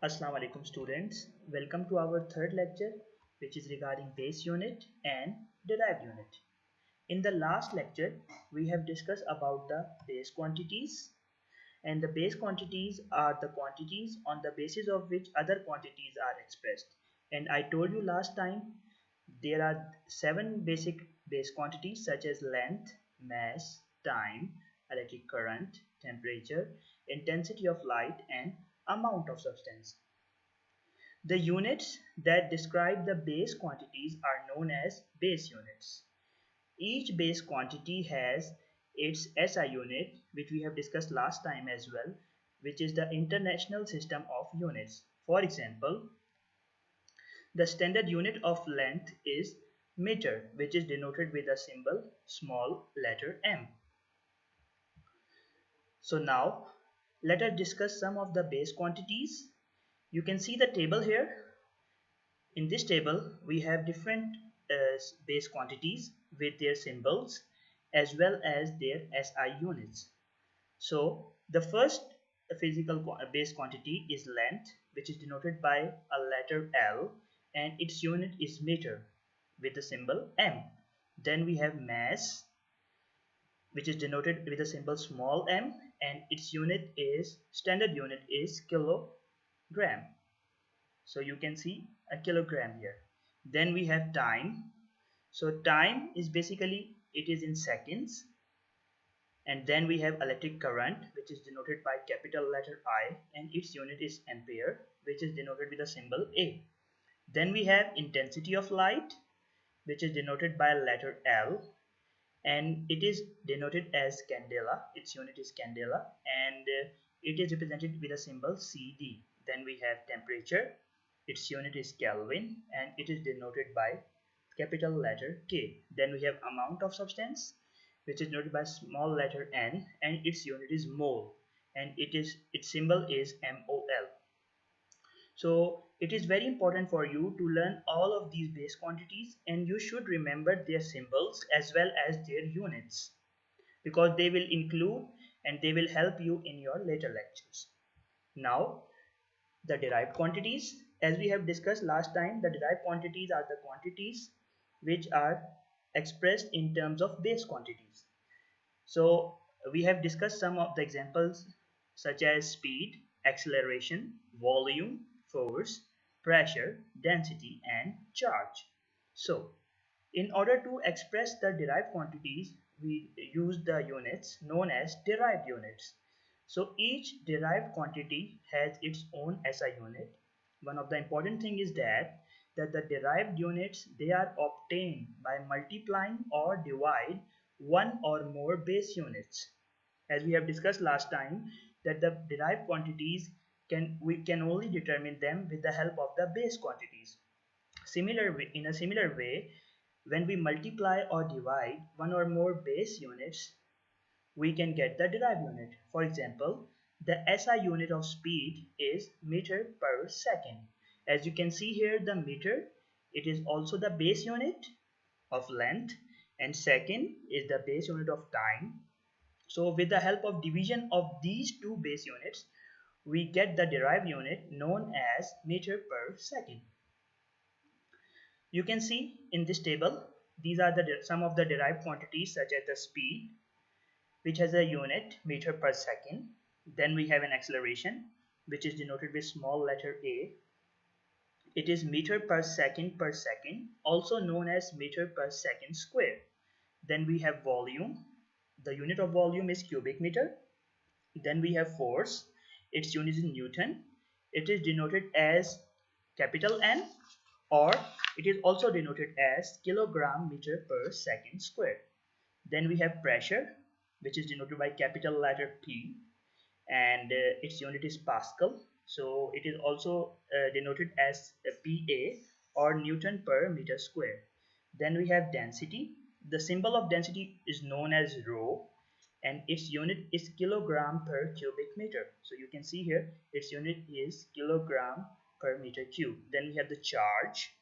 Assalamu alaikum students. Welcome to our third lecture, which is regarding base unit and derived unit. In the last lecture, we have discussed about the base quantities, and the base quantities are the quantities on the basis of which other quantities are expressed. And I told you last time there are 7 basic base quantities such as length, mass, time, electric current, temperature, intensity of light, and amount of substance. The units that describe the base quantities are known as base units. Each base quantity has its SI unit, which we have discussed last time as well, which is the International System of Units. For example, the standard unit of length is meter, which is denoted with the symbol small letter m. So now let us discuss some of the base quantities. You can see the table here. In this table, we have different base quantities with their symbols as well as their SI units. So the first physical base quantity is length, which is denoted by a letter L, and its unit is meter with the symbol m. Then we have mass, which is denoted with the symbol small m, and its standard unit is kilogram. So you can see a kilogram here. Then we have time. So time is basically, it is in seconds. And then we have electric current, which is denoted by capital letter I, and its unit is ampere, which is denoted with the symbol A. Then we have intensity of light, which is denoted by letter L, and it is denoted as candela. Its unit is candela, and it is represented with the symbol CD. Then we have temperature. Its unit is Kelvin, and it is denoted by capital letter K. Then we have amount of substance, which is denoted by small letter n, and its unit is mole, and its symbol is MOL. So it is very important for you to learn all of these base quantities, and you should remember their symbols as well as their units, because they will include and they will help you in your later lectures. Now, the derived quantities. As we have discussed last time, the derived quantities are the quantities which are expressed in terms of base quantities. So we have discussed some of the examples such as speed, acceleration, volume, force, pressure, density, and charge. So in order to express the derived quantities, we use the units known as derived units. So each derived quantity has its own SI unit. One of the important thing is that the derived units, they are obtained by multiplying or divide one or more base units. As we have discussed last time, that the derived quantities we can only determine them with the help of the base quantities. In a similar way, when we multiply or divide one or more base units, we can get the derived unit. For example, the SI unit of speed is meter per second. As you can see here, the meter, it is also the base unit of length, and second is the base unit of time. So with the help of division of these two base units, we get the derived unit known as meter per second. You can see in this table, these are some of the derived quantities such as the speed, which has a unit meter per second. Then we have an acceleration, which is denoted with small letter a. It is meter per second, also known as meter per second square. Then we have volume. The unit of volume is cubic meter. Then we have force. Its unit is Newton. It is denoted as capital N, or it is also denoted as kilogram meter per second square. Then we have pressure, which is denoted by capital letter P, and its unit is Pascal. So it is also denoted as PA, or Newton per meter square. Then we have density. The symbol of density is known as rho, and its unit is kilogram per cubic meter. So you can see here its unit is kilogram per meter cube. Then we have the charge.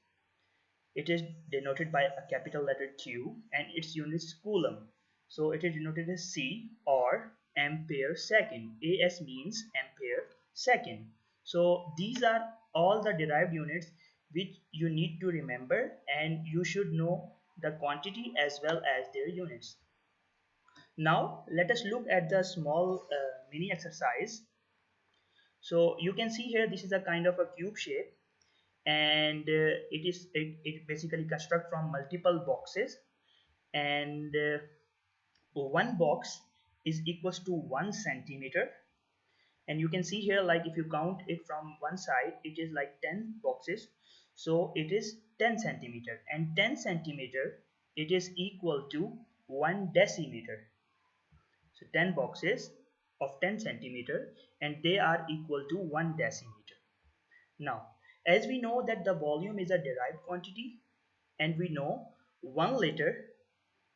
It is denoted by a capital letter Q, and its unit is coulomb. So it is denoted as C, or ampere second. AS means ampere second. So these are all the derived units which you need to remember, and you should know the quantity as well as their units. Now let us look at the small mini exercise. So you can see here this is a kind of a cube shape, and it basically construct from multiple boxes, and one box is equals to 1 centimeter. And you can see here, like if you count it from one side, it is like 10 boxes, so it is 10 centimeter, and 10 centimeter, it is equal to 1 decimeter. So 10 boxes of 10 centimeter, and they are equal to 1 decimeter. Now as we know that the volume is a derived quantity, and we know 1 liter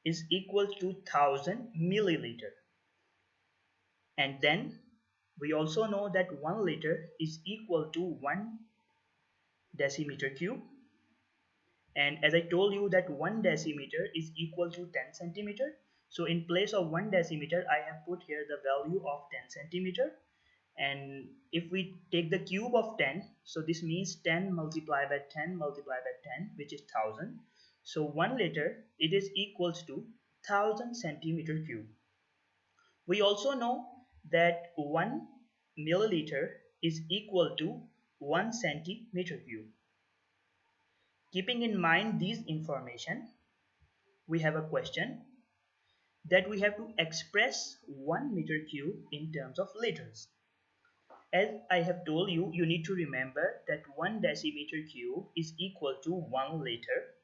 is equal to 1000 milliliter, and then we also know that 1 liter is equal to 1 decimeter cube, and as I told you that 1 decimeter is equal to 10 centimeter. So in place of 1 decimeter I have put here the value of 10 centimeter, and if we take the cube of 10, so this means 10 multiplied by 10 multiplied by 10, which is 1000. So 1 liter, it is equals to 1000 centimeter cube. We also know that 1 milliliter is equal to 1 centimeter cube. Keeping in mind these information, we have a question that we have to express 1 meter cube in terms of liters. As I have told you, you need to remember that 1 decimeter cube is equal to 1 liter,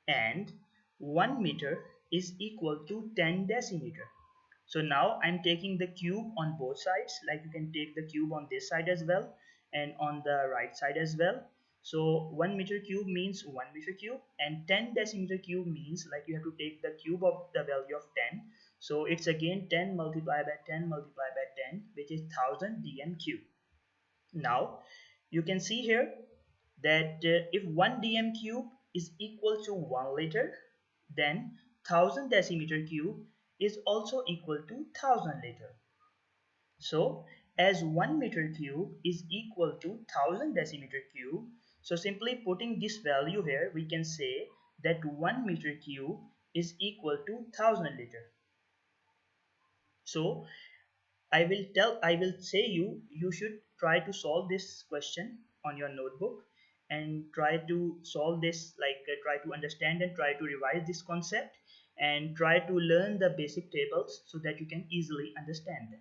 and 1 meter is equal to 10 decimeter. So now I'm taking the cube on both sides, like you can take the cube on this side as well and on the right side as well. So 1 meter cube means 1 meter cube, and 10 decimeter cube means like you have to take the cube of the value of 10. So it's again 10 multiplied by 10 multiplied by 10, which is 1000 dm cube. Now you can see here that if 1 dm cube is equal to 1 liter, then 1000 decimeter cube is also equal to 1000 liter. So as 1 meter cube is equal to 1000 decimeter cube, so simply putting this value here, we can say that 1 meter cube is equal to 1000 liter. So I will say you should try to solve this question on your notebook, and try to solve this, like try to understand and try to revise this concept, and try to learn the basic tables so that you can easily understand them.